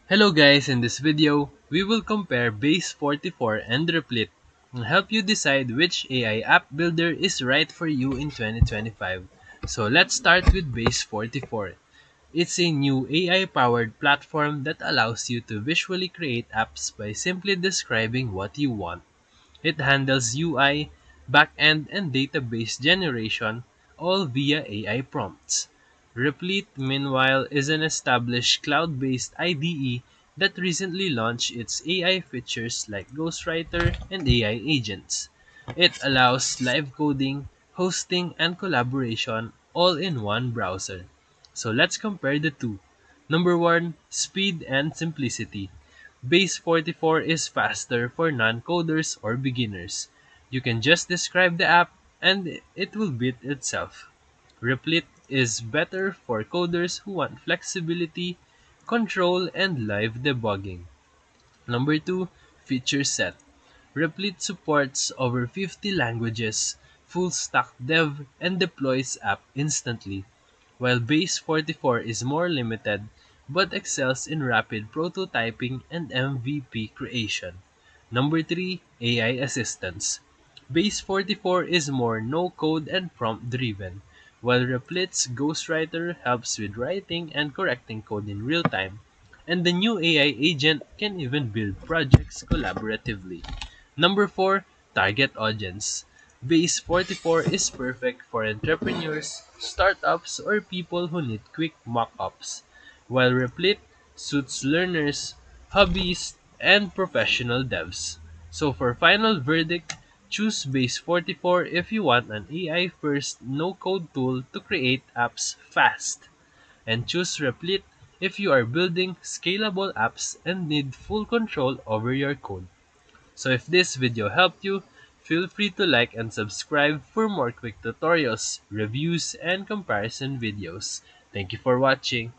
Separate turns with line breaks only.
Hello guys, in this video, we will compare Base 44 and Replit and help you decide which AI app builder is right for you in 2025. So let's start with Base 44. It's a new AI-powered platform that allows you to visually create apps by simply describing what you want. It handles UI, backend, and database generation, all via AI prompts. Replete, meanwhile, is an established cloud-based IDE that recently launched its AI features like Ghostwriter and AI agents. It allows live coding, hosting, and collaboration all in one browser. So let's compare the two. Number 1, speed and simplicity. Base 44 is faster for non-coders or beginners. You can just describe the app and it will build itself. Replit is better for coders who want flexibility, control, and live debugging. Number 2, feature set. Replit supports over 50 languages, full stack dev, and deploys app instantly, while Base 44 is more limited but excels in rapid prototyping and MVP creation. Number 3, AI assistance. Base 44 is more no-code and prompt-driven, while Replit's Ghostwriter helps with writing and correcting code in real time, and the new AI agent can even build projects collaboratively. Number 4, target audience. Base 44 is perfect for entrepreneurs, startups, or people who need quick mock-ups, while Replit suits learners, hobbyists, and professional devs. So for final verdict, choose Base 44 if you want an AI-first no-code tool to create apps fast, and choose Replit if you are building scalable apps and need full control over your code. So if this video helped you, feel free to like and subscribe for more quick tutorials, reviews, and comparison videos. Thank you for watching.